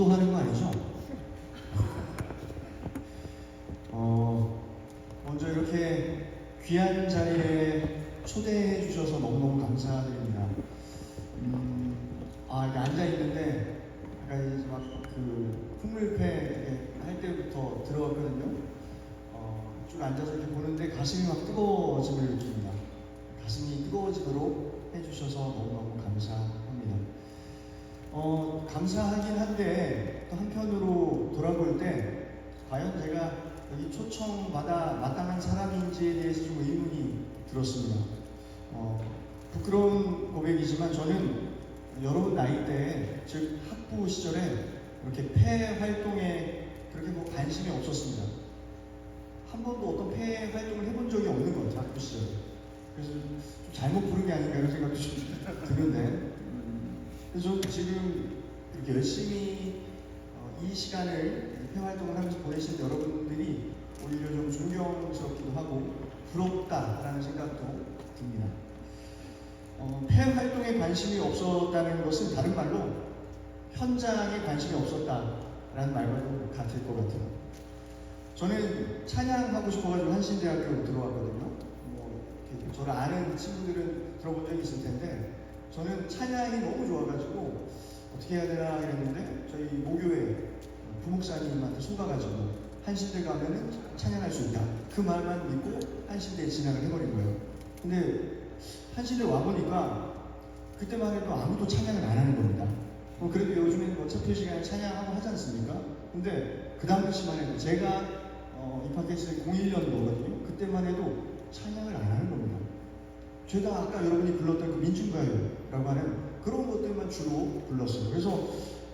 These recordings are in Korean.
기도하는 거 아니죠? 먼저 이렇게 귀한 자리에 초대해 주셔서 너무너무 감사드립니다. 이렇게 앉아있는데, 아까 이제 막그 풍물패 할 때부터 들어왔거든요. 쭉 앉아서 이렇게 보는데 가슴이 막 뜨거워짐을 느낍니다. 가슴이 뜨거워지도록 해주셔서 너무너무 감사합니다. 감사하긴 한데, 또 한편으로 돌아볼 때, 과연 제가 여기 초청받아 마땅한 사람인지에 대해서 좀 의문이 들었습니다. 부끄러운 고백이지만 저는 여러분 나이대에, 즉 학부 시절에 이렇게 폐 활동에 그렇게 관심이 없었습니다. 한 번도 어떤 폐 활동을 해본 적이 없는 것 같아요, 학부 시절에. 그래서 좀 잘못 부른 게 아닌가 이런 생각도 좀 드는데, 그래서 지금 이렇게 열심히 이 시간을 폐 활동을 하면서 보내신 여러분들이 오히려 좀 존경스럽기도 하고 부럽다라는 생각도 듭니다. 폐 활동에 관심이 없었다는 것은 다른 말로 현장에 관심이 없었다라는 말과도 같을 것 같아요. 저는 찬양하고 싶어가지고 한신대학교 들어왔거든요. 저를 아는 친구들은 들어본 적이 있을 텐데, 저는 찬양이 너무 좋아가지고 어떻게 해야 되나 이랬는데, 저희 모교회 부목사님한테 속아가지고 한신대 가면은 찬양할 수 있다, 그 말만 믿고 한신대에 진학을 해버린 거예요. 근데 한신대 와보니까 그때만 해도 아무도 찬양을 안 하는 겁니다. 그래도 요즘엔 차표 시간에 찬양하고 하지 않습니까? 근데 그 당시만 해도, 제가 입학했을 때 01년도거든요. 그때만 해도 찬양을 안 하는 겁니다. 죄다 아까 여러분이 불렀던 그 민중가요라고 하는 그런 것들만 주로 불렀어요. 그래서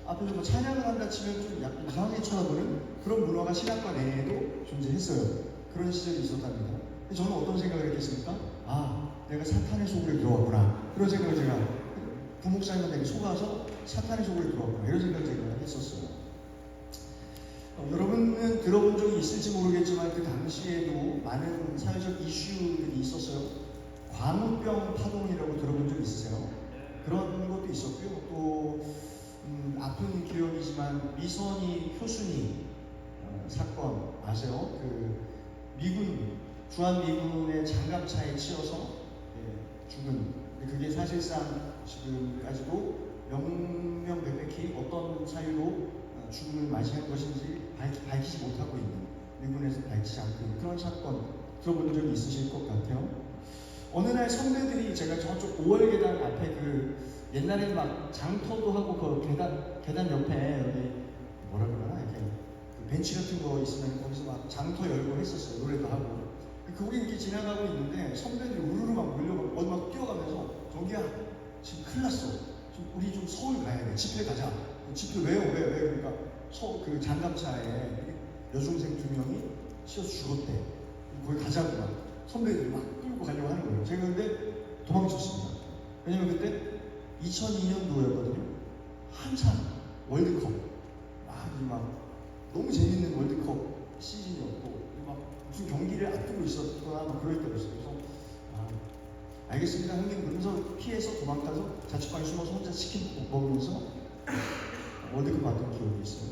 앞에서 찬양을 한다 치면 좀 약간 이상하게 쳐다보는 그런 문화가 신학과 내에도 존재했어요. 그런 시절이 있었답니다. 저는 어떤 생각을 했겠습니까? 내가 사탄의 속으로 들어왔구나. 그런 생각을 제가 부목사님한테 속아서 사탄의 속으로 들어왔구나, 이런 생각을 제가 했었어요. 여러분은 들어본 적이 있을지 모르겠지만 그 당시에도 많은 사회적 이슈들이 있었어요. 광우병 파동이라고 들어본 적 있으세요? 그런 것도 있었고요. 또 아픈 기억이지만 미선이 효순이 사건 아세요? 그 미군, 주한미군의 장갑차에 치여서 죽은, 그게 사실상 지금까지도 명명백백히 어떤 사유로 죽음을 맞이한 것인지 밝히지 못하고 있는, 미군에서 밝히지 않고 있는 그런 사건 들어본 적이 있으실 것 같아요. 어느 날 선배들이, 제가 저쪽 5월 계단 앞에 옛날에 막 장터도 하고 그 계단 옆에 여기 뭐라 그러나 이렇게 그 벤치 같은 거 있으면 거기서 막 장터 열고 했었어요. 노래도 하고. 거기 이렇게 지나가고 있는데 선배들이 우르르 막 몰려가고 어디 막 뛰어가면서, 저기야 지금 큰일 났어, 지금 우리 좀 서울 가야 돼, 집회 가자. 집회 왜요? 왜? 그러니까 그 장갑차에 여중생 2명이 치여서 죽었대. 거기 가자고 막 선배들이 막 끌고 가려고 하는 거예요. 제가 근데 도망쳤습니다. 왜냐면 그때 2002년도였거든요. 한참 월드컵 막 너무 재밌는 월드컵 시즌이었고, 막 무슨 경기를 앞두고 있었거나 막 그럴 때였어요. 그래서 알겠습니다 형님 그러면서 피해서 도망가서 자취방에 숨어서 혼자 치킨 먹으면서 월드컵 봤던 기억이 있어요.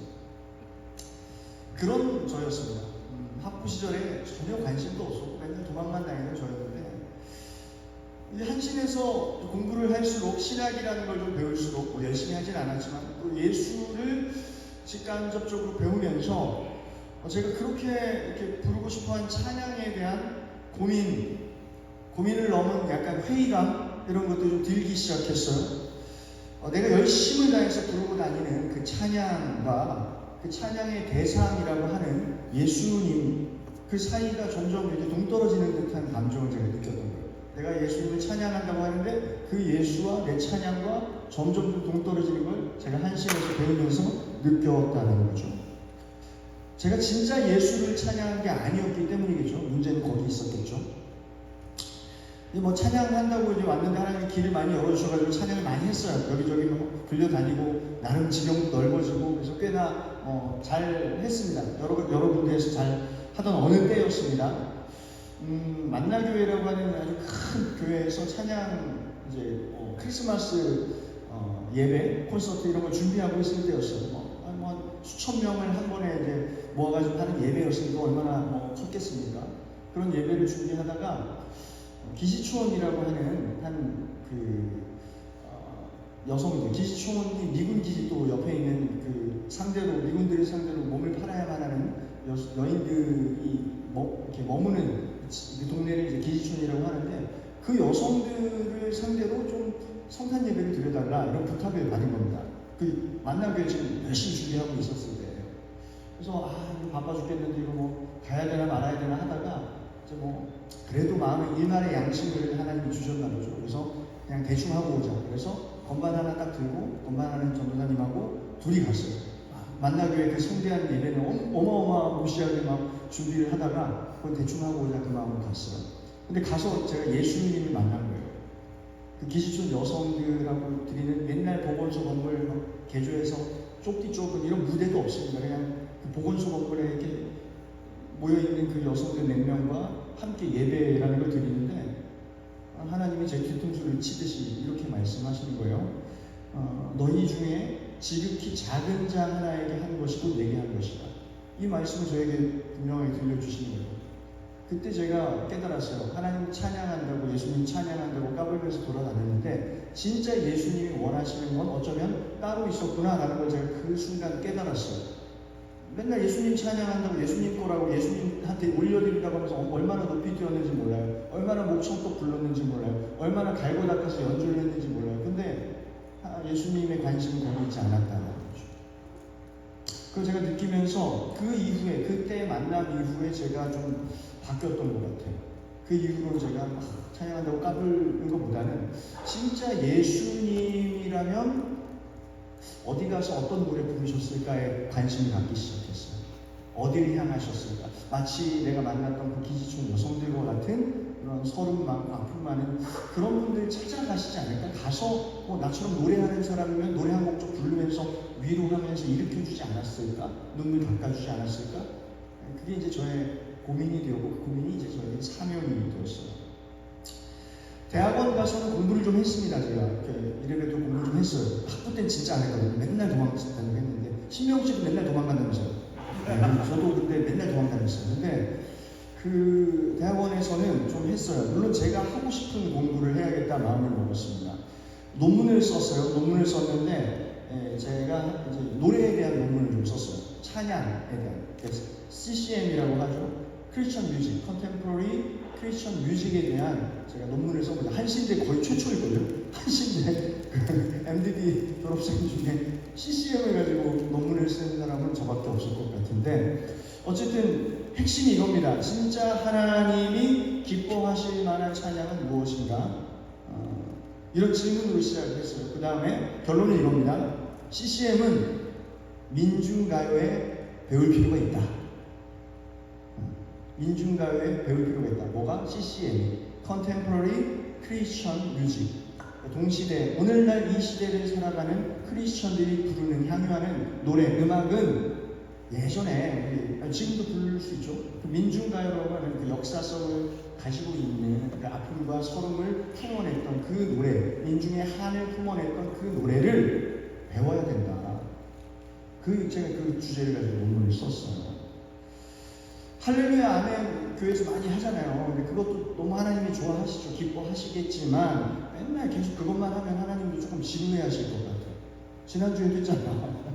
그런 저였습니다. 학부 시절에 전혀 관심도 없었고 맨날 도망만 다니는 저였는데, 이제 한신에서 공부를 할수록 신학이라는 걸 좀 배울수록 열심히 하진 않았지만 또 예수를 직간접적으로 배우면서 제가 그렇게 이렇게 부르고 싶어한 찬양에 대한 고민을 넘은 약간 회의감, 이런 것도 좀 들기 시작했어요. 내가 열심을 다해서 부르고 다니는 그 찬양과 그 찬양의 대상이라고 하는 예수님, 그 사이가 점점 이렇게 동떨어지는 듯한 감정을 제가 느꼈던 거예요. 내가 예수님을 찬양한다고 하는데 그 예수와 내 찬양과 점점 좀 동떨어지는 걸 제가 한신에서 배우면서 느꼈다는 거죠. 제가 진짜 예수를 찬양한 게 아니었기 때문이겠죠. 문제는 거기 있었겠죠. 찬양한다고 이제 왔는데 하나님이 길을 많이 열어주셔가지고 찬양을 많이 했어요. 여기저기 불려다니고 나름 지경도 넓어지고, 그래서 꽤나 잘 했습니다. 여러 군데에서 잘 하던 어느 때였습니다. 만나교회라고 하는 아주 큰 교회에서 찬양 크리스마스 예배 콘서트 이런 걸 준비하고 있을 때였어요. 한 수천 명을 한 번에 이제 모아가지고 하는 예배였으니까 얼마나 컸겠습니까? 그런 예배를 준비하다가 기시초원이라고 하는 여성들, 기시초원이 미군 기지 또 옆에 있는 미군들이 상대로 몸을 팔아야만 하는 여인들이 이렇게 머무는 그 동네를 이제 기시촌이라고 하는데, 그 여성들을 상대로 좀 성탄 예배를 드려달라 이런 부탁을 받은 겁니다. 그 만나교회 지금 열심히 준비하고 있었을 때. 그래서 이거 바빠 죽겠는데 이거 가야 되나 말아야 되나 하다가 이제 그래도 마음에 일말의 양심을 하나님이 주셨나 보죠. 그래서 그냥 대충 하고 오자. 그래서 건반 하나 딱 들고 건반하는 전도사님하고 둘이 갔어요. 만나교회 그 성대한 예배는 어마어마무시하게 막 준비를 하다가 그건 대충 하고 오자 그 마음으로 갔어요. 근데 가서 제가 예수님을 만난 거예요. 그 기시촌 여성들하고 드리는 맨날 보건소 건물 개조해서 좁디 좁은 이런 무대도 없습니다. 그냥 그 보건소 건물에 이렇게 모여있는 그 여성들 몇 명과 함께 예배라는 걸 드리는데, 하나님이 제 뒤통수를 치듯이 이렇게 말씀하시는 거예요. 너희 중에 지극히 작은 자 하나에게 한 것이 곧 내게 한 것이다. 이 말씀을 저에게 분명하게 들려주시는 거예요. 그때 제가 깨달았어요. 하나님 찬양한다고, 예수님 찬양한다고 까불면서 돌아다녔는데 진짜 예수님이 원하시는 건 어쩌면 따로 있었구나 라는 걸 제가 그 순간 깨달았어요. 맨날 예수님 찬양한다고, 예수님 거라고, 예수님한테 올려드린다고 하면서 얼마나 높이 뛰었는지 몰라요. 얼마나 목청껏 불렀는지 몰라요. 얼마나 갈고 닦아서 연주를 했는지 몰라요. 근데 예수님의 관심은 거기 있지 않았다는 거죠. 그걸 제가 느끼면서 그 이후에, 그때 만남 이후에 제가 좀 바뀌었던 것 같아요. 그 이후로 제가 찬양한다고 까불는 것보다는 진짜 예수님이라면 어디 가서 어떤 노래 부르셨을까에 관심을 갖기 시작했어요. 어디를 향하셨을까? 마치 내가 만났던 그 기지촌 여성들과 같은 그런 서름 많고 아픔 많은 그런 분들 찾아가시지 않을까? 가서 나처럼 노래하는 사람이면 노래 한 곡 좀 부르면서 위로하면서 일으켜주지 않았을까? 눈물 닦아주지 않았을까? 그게 이제 저의 고민이 되었고, 그 고민이 이제 저에게 사명이 되었어요. 대학원 가서는 공부를 좀 했습니다. 제가 이래봬도 공부를 좀 했어요. 학부 때는 진짜 안 했거든요. 맨날 도망다니고 했는데, 신명 씨도 맨날 도망간다면서요. 저도 그때 맨날 도망다녔어요. 근데 그 대학원에서는 좀 했어요. 물론 제가 하고 싶은 공부를 해야겠다 마음을 먹었습니다. 논문을 썼어요. 논문을 썼는데 제가 이제 노래에 대한 논문을 좀 썼어요. 찬양에 대한. CCM이라고 하죠. 크리스천 뮤직, 컨템포러리 크리스천 뮤직에 대한 제가 논문을 써보자. 한신대 거의 최초이거든요. 한신대 MDB 졸업생 중에 CCM을 가지고 논문을 쓴 사람은 저밖에 없을 것 같은데, 어쨌든 핵심이 이겁니다. 진짜 하나님이 기뻐하실 만한 찬양은 무엇인가? 이런 질문으로 시작을 했어요. 그 다음에 결론은 이겁니다. CCM은 민중가요에 배울 필요가 있다. 민중가요에 배울 필요가 있다. 뭐가? CCM, Contemporary Christian Music. 동시대, 오늘날 이 시대를 살아가는 크리스천들이 부르는, 향유하는 노래, 음악은 예전에, 지금도 부를 수 있죠. 그 민중가요라고 하는 그 역사성을 가지고 있는 그 아픔과 서름을 품어냈던 그 노래, 민중의 한을 품어냈던 그 노래를 배워야 된다. 제가 그 주제를 가지고 논문을 썼어요. 할렐루야 아멘 교회에서 많이 하잖아요. 근데 그것도 너무 하나님이 좋아하시죠. 기뻐하시겠지만 맨날 계속 그것만 하면 하나님도 조금 지루해하실 것 같아요. 지난주에도 했잖아.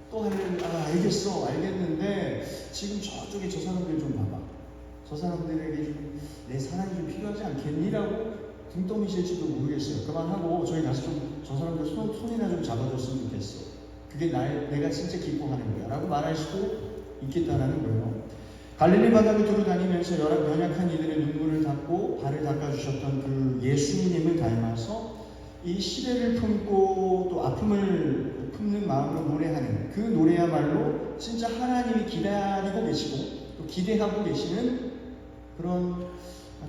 또 할렐루야, 알겠어, 알겠는데 지금 저쪽에 저 사람들 좀 봐봐. 저 사람들에게 좀 내 사랑이 좀 필요하지 않겠니라고 등 떠미실지도 모르겠어요. 그만하고 저희 가서 좀 저 사람들 손이나 좀 잡아줬으면 좋겠어. 그게 내가 진짜 기뻐하는 거야 라고 말할 수도 있겠다라는 거예요. 갈릴리 바다를 두루 다니면서 연약한 이들의 눈물을 닦고 발을 닦아주셨던 그 예수님을 닮아서 이 시대를 품고 또 아픔을 품는 마음으로 노래하는 그 노래야말로 진짜 하나님이 기다리고 계시고 또 기대하고 계시는 그런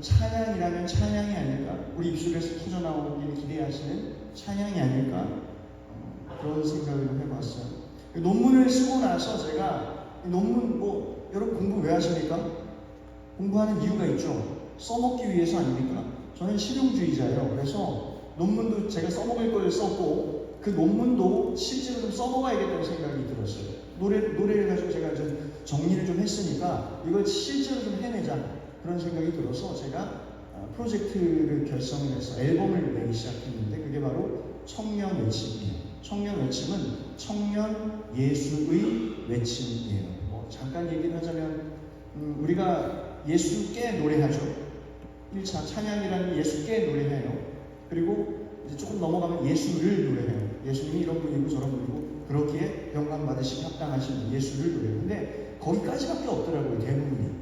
찬양이라면 찬양이 아닐까? 우리 입술에서 터져나오기를 기대하시는 찬양이 아닐까? 그런 생각을 해봤어요. 논문을 쓰고 나서 제가 논문 여러분 공부 왜 하십니까? 공부하는 이유가 있죠. 써먹기 위해서 아닙니까? 저는 실용주의자예요. 그래서 논문도 제가 써먹을 걸 썼고 그 논문도 실제로 좀 써먹어야겠다는 생각이 들었어요. 노래를 가지고 제가 좀 정리를 좀 했으니까 이걸 실제로 좀 해내자 그런 생각이 들어서 제가 프로젝트를 결성을 해서 앨범을 내기 시작했는데 그게 바로 청년 외침이에요. 청년 외침은 청년 예수의 외침이에요. 잠깐 얘기를 하자면 우리가 예수께 노래하죠. 1차 찬양이라는 예수께 노래해요. 그리고 이제 조금 넘어가면 예수를 노래해요. 예수님이 이런 분이고 저런 분이고 그렇기에 영광 받으시기 합당하신 예수를 노래해요. 근데 거기까지밖에 없더라고요. 대부분이.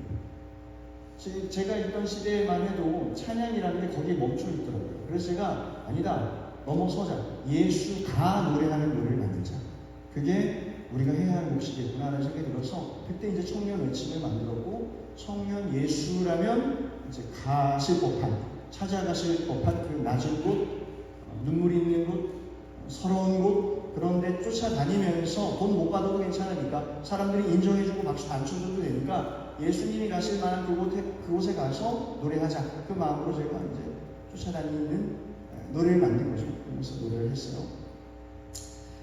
제가 있던 시대에만 해도 찬양이라는 게 거기에 멈춰 있더라고요. 그래서 제가 아니다. 넘어서자. 예수가 노래하는 노래를 만들자. 그게 우리가 해야 할 몫이겠구나라는 생각이 들어서 그때 이제 청년 외침을 만들었고 청년 예수라면 이제 가실 법한 찾아가실 법한 그 낮은 곳 눈물이 있는 곳 서러운 곳 그런데 쫓아다니면서 돈 못 받아도 괜찮으니까 사람들이 인정해주고 박수 안 쳐줘도 되니까 예수님이 가실 만한 그곳에 가서 노래하자 그 마음으로 제가 이제 쫓아다니는 노래를 만든 거죠. 그러면서 노래를 했어요.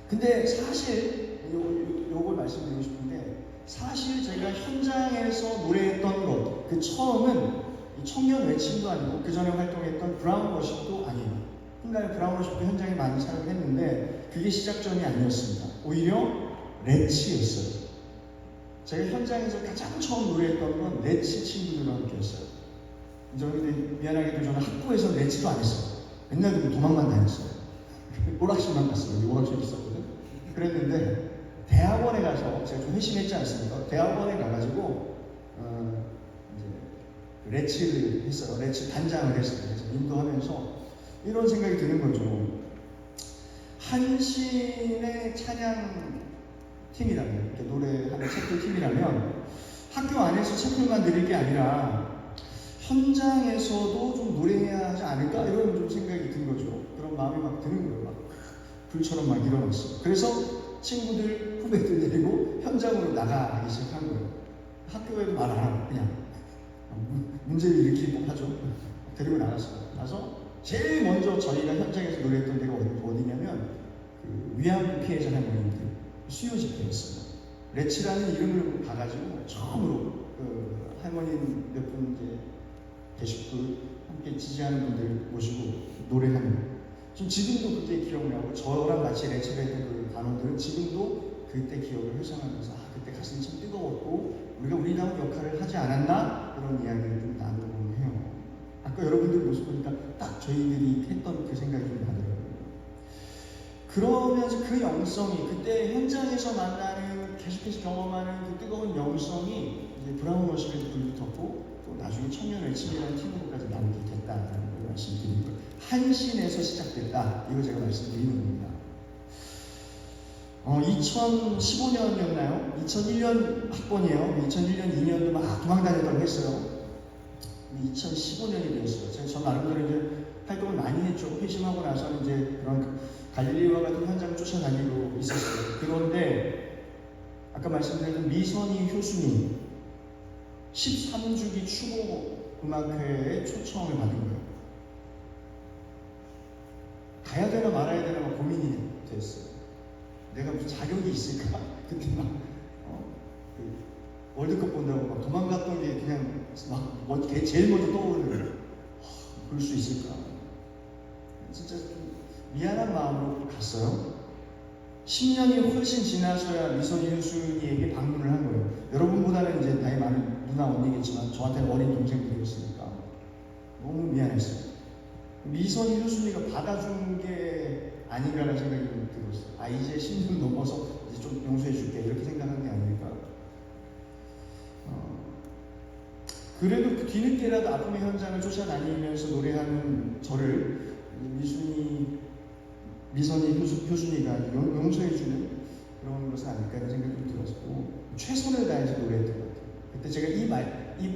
근데 사실 요걸 말씀드리고 싶은데 사실 제가 현장에서 노래했던 것 그 처음은 청년 외침도 아니고 그 전에 활동했던 브라운 워십도 아니에요. 흰날 브라운 워십도 현장에 많이 사용을 했는데 그게 시작점이 아니었습니다. 오히려 레츠였어요. 제가 현장에서 가장 처음 노래했던 건 레츠 친구들과 함께 했어요. 근데 미안하게도 저는 학교에서 레츠도 안 했어요. 맨날 도망만 다녔어요. 오락실만 갔어요. 오락실 있었거든. 그랬는데 대학원에 가서 제가 좀 회심했지 않습니까? 대학원에 가가지고 이제 레츠를 했어요. 레츠 단장을 했어요. 그래서 인도하면서 이런 생각이 드는 거죠. 한신의 찬양 팀이라면 이렇게 노래하는 채플 팀이라면 학교 안에서 채플만 드릴 게 아니라 현장에서도 좀 노래해야 하지 않을까 이런 좀 생각이 든 거죠. 그런 마음이 막 드는 거예요. 막 불처럼 막 일어났어요. 그래서 친구들 후배들 데리고 현장으로 나가기 시작한 거예요. 학교에도 말 안 하고 그냥 문제를 일으킬 법하죠. 데리고 나갔어요. 가서 제일 먼저 저희가 현장에서 노래했던 데가 어디냐면 그 위안부 피해자 할머니들 수요 집회였어요. 레츠라는 이름을 봐가지고 처음으로 그 할머니 몇 분 이제 계시고 함께 지지하는 분들 모시고 노래하는. 지금도 그때 기억을 하고 저랑 같이 레츠를 했던 그 단원들은 지금도 그때 기억을 회상하면서 그때 가슴이 참 뜨거웠고 우리가 우리다운 역할을 하지 않았나 그런 이야기를 좀 나누곤 해요. 아까 여러분들 모습 보니까 딱 저희들이 했던 그 생각이 좀 나더라고요. 그러면서 그 영성이 그때 현장에서 만나는 계속해서 경험하는 그 뜨거운 영성이 이제 브라운 워십에도 불붙었고 또 나중에 청년 외침이라는 팀으로까지 나오게 됐다는 걸 말씀드리는 거예요. 한신에서 시작됐다. 이거 제가 말씀드리는 겁니다. 2015년이었나요? 2001년 학번이에요. 2001년, 2년도 막 도망다녔다고 했어요. 2015년이 되었어요. 저 나름대로 이제 활동을 많이 했죠. 회심하고 나서는 이제 그런 갈릴리와 같은 현장을 쫓아다니고 있었어요. 그런데 아까 말씀드린 미선희 교수님 13주기 추모 음악회에 초청을 받은 거예요. 가야 되나 말아야 되나 막 고민이 됐어요. 내가 무슨 자격이 있을까? 그때 그 월드컵 본다고 막 도망갔던 게 그냥 막 제일 먼저 떠오르는 거예요. 그럴 수 있을까? 진짜 좀 미안한 마음으로 갔어요. 10년이 훨씬 지나서야 미선희 교수님에게 방문을 한 거예요. 여러분보다는 이제 나이 많은 누나 언니겠지만 저한테는 어린 동생들이었으니까 너무 미안했어요. 미선희 교수님이 받아준 게 아닌가라는 생각이 좀 들었어요. 이제 10년 넘어서 이제 좀 용서해 줄게 이렇게 생각한 게 아닐까. 그래도 그 뒤늦게라도 아픔의 현장을 쫓아다니면서 노래하는 저를 미선희 교수님가 용서해주는 그런 것은 아닐까 이런 생각이 좀 들었고 최선을 다해서 노래했던 것 같아요. 그때 제가 이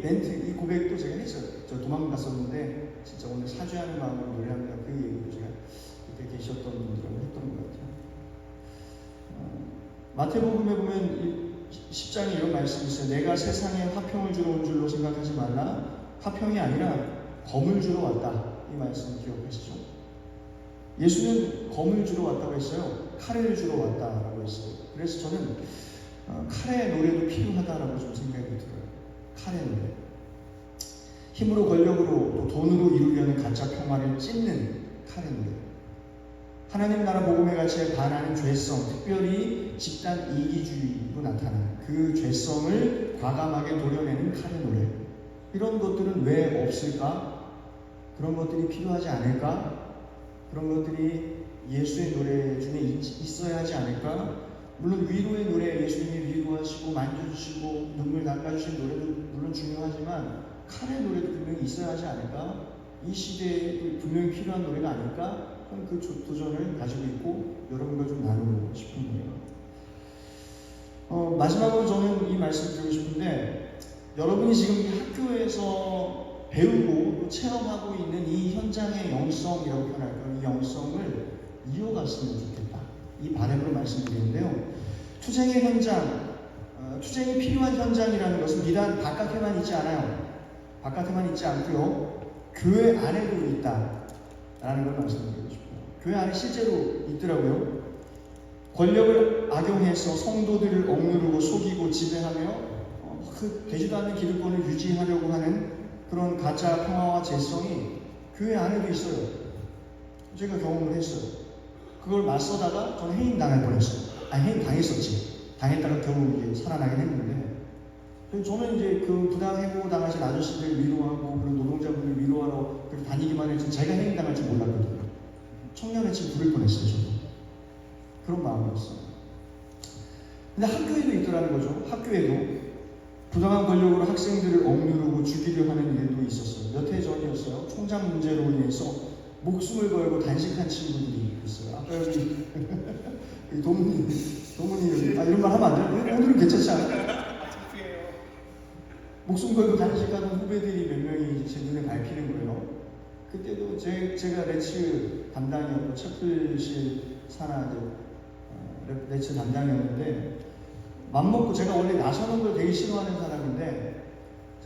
멘트, 이 고백도 제가 했어요. 저 도망갔었는데 진짜 오늘 사죄하는 마음으로 노래합니다. 그 얘기도 제가 그때 계셨던 분들하고 했던 것 같아요. 마태복음에 보면 10장에 이런 말씀이 있어요. 내가 세상에 화평을 주러 온 줄로 생각하지 말라. 화평이 아니라 검을 주러 왔다. 이 말씀 기억하시죠? 예수는 검을 주러 왔다고 했어요. 칼을 주러 왔다라고 했어요. 그래서 저는 칼의 노래도 필요하다라고 좀 생각이 들어요. 칼의 노래. 힘으로 권력으로 또 돈으로 이루려는 가짜 평화를 찢는 칼의 노래. 하나님 나라 복음의 가치에 반하는 죄성, 특별히 집단 이기주의로 나타나는 그 죄성을 과감하게 도려내는 칼의 노래. 이런 것들은 왜 없을까? 그런 것들이 필요하지 않을까? 그런 것들이 예수의 노래 중에 있어야 하지 않을까? 물론 위로의 노래, 예수님이 위로하시고 만져주시고 눈물 닦아주신 노래도 물론 중요하지만 칼의 노래도 분명히 있어야 하지 않을까? 이 시대에 분명히 필요한 노래가 아닐까? 저는 그 도전을 가지고 있고 여러분과 좀 나누고 싶은 거예요. 마지막으로 저는 이 말씀 드리고 싶은데, 여러분이 지금 이 학교에서 배우고 또 체험하고 있는 이 현장의 영성이라고 표현할까요? 이 영성을 이어갔으면 좋겠다. 이 바람으로 말씀드리는데요. 투쟁의 현장, 투쟁이 필요한 현장이라는 것은 비단 바깥에만 있지 않아요. 바깥에만 있지 않고요. 교회 안에도 있다라는 걸 말씀드리고 싶어요. 교회 안에 실제로 있더라고요. 권력을 악용해서 성도들을 억누르고 속이고 지배하며 그 되지도 않는 기득권을 유지하려고 하는 그런 가짜 평화와 재성이 교회 안에도 있어요. 제가 경험을 했어요. 그걸 맞서다가 저는 해임 당할 뻔했어요. 해임 당했었지. 당했다가 겨우 이제 살아나긴 했는데, 저는 이제 그 부당해고 당하신 아저씨들 위로하고 그런 노동자분들 위로하러 다니기만 했지 제가 해임 당할 줄 몰랐거든요. 청년의 집 부를 뻔했어요. 저도 그런 마음이었어요. 근데 학교에도 있더라는 거죠. 학교에도 부당한 권력으로 학생들을 억누르고 죽이려 하는 일도 있었어요. 몇 해 전이었어요. 총장 문제로 인해서 목숨을 걸고 단식한 친구들이 있어요. 아까 여기 도문이 이런 말 하면 안 돼요? 오늘은 괜찮지 않아요? 목숨 걸고 단식하는 후배들이 몇 명이 제 눈에 밟히는 거예요. 그때도 제가 레츠 담당이었고 채플실 산하 레츠 담당이었는데, 맘먹고 제가 원래 나서는 걸 되게 싫어하는 사람인데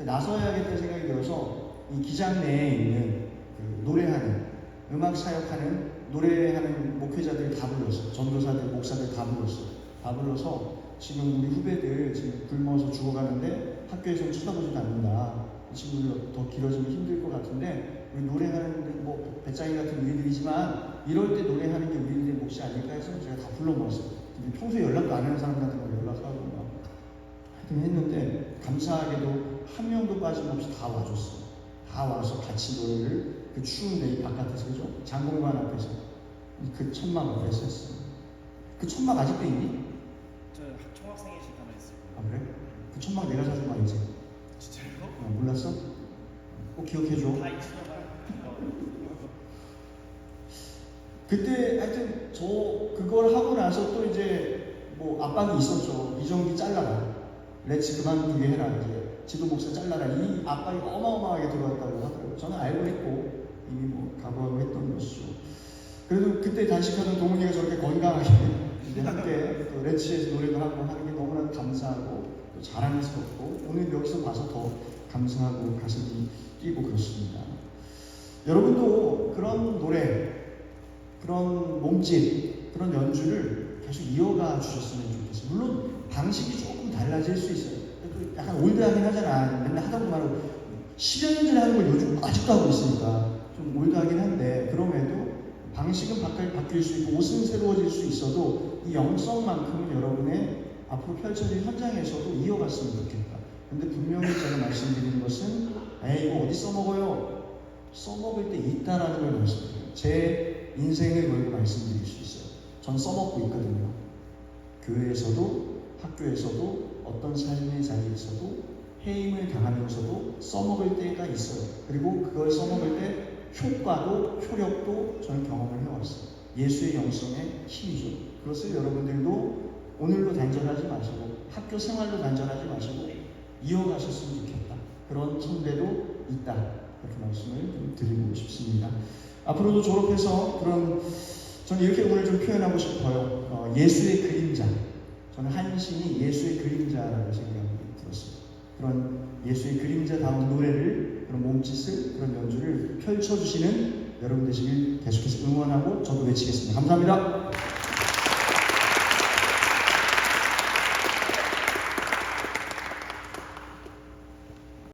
나서야겠다 생각이 들어서 이 기장 내에 있는 그 노래하는 음악 사역하는 노래하는 목회자들 다 불렀어요. 전도사들, 목사들 다 불러서 지금 우리 후배들 지금 굶어서 죽어가는데 학교에서는 쳐다보지도 않는다. 이 친구들 더 길어지면 힘들 것 같은데 우리 노래하는 뭐 배짱이 같은 우리들이지만 이럴 때 노래하는 게 우리들의 몫이 아닐까 해서 제가 다 불러모았어요. 평소에 연락도 안 하는 사람들한테 연락하고 막 하여튼 했는데, 감사하게도 한 명도 빠짐없이 다 와줬어요. 다 와서 같이 노래를 그 추운 데이 바깥에서, 그죠? 장공관 앞에서 그 천막 앞에서 했어요. 그 천막 아직도 있니? 저 총학생회 시간에 했어요. 아 그래? 그 천막 내가 사준 거 알지? 진짜요? 몰랐어? 꼭 기억해줘. 다 있어요. 그때 하여튼 저 그걸 하고 나서 또 이제 뭐 압박이 있었죠. 이정기 잘라라. 레츠 그만두게 해라. 이제 지도 목사 잘라라. 이 압박이 어마어마하게 들어왔다고 하더라고요. 저는 알고 했고 이미 뭐 각오하고 했던 것이죠. 그래도 그때 단식하던 동훈이가 저렇게 건강하게 이제 함께 또 레츠에서 노래도 하고 하는 게 너무나 감사하고 또 자랑스럽고 오늘 여기서 봐서 더 감사하고 가슴이 뛰고 그렇습니다. 여러분도 그런 노래, 그런 몸짓, 그런 연주를 계속 이어가 주셨으면 좋겠어요. 물론 방식이 조금 달라질 수 있어요. 약간 올드하긴 하잖아. 맨날 하다 보면 10여 년 전에 하는 걸 요즘 아직도 하고 있으니까 좀 올드하긴 한데, 그럼에도 방식은 바뀔 수 있고 옷은 새로워질 수 있어도 이 영성만큼은 여러분의 앞으로 펼쳐질 현장에서도 이어갔으면 좋겠다. 근데 분명히 제가 말씀드리는 것은 이거 어디 써먹어요? 써먹을 때 있다라는 걸 말씀드려요. 제 인생을 걸고 말씀드릴 수 있어요. 전 써먹고 있거든요. 교회에서도 학교에서도 어떤 삶의 자리에서도 해임을 당하면서도 써먹을 때가 있어요. 그리고 그걸 써먹을 때 효과도 효력도 저는 경험을 해왔어요. 예수의 영성의 힘이죠. 그것을 여러분들도 오늘로 단절하지 마시고 학교 생활로 단절하지 마시고 이어가셨으면 좋겠다. 그런 선배도 있다. 그렇게 말씀을 좀 드리고 싶습니다. 앞으로도 졸업해서 저는 이렇게 오늘 좀 표현하고 싶어요. 예수의 그림자. 저는 한신이 예수의 그림자라고 생각이 들었어요. 그런 예수의 그림자다운 노래를, 그런 몸짓을, 그런 연주를 펼쳐주시는 여러분 되시길 계속해서 응원하고 저도 외치겠습니다. 감사합니다.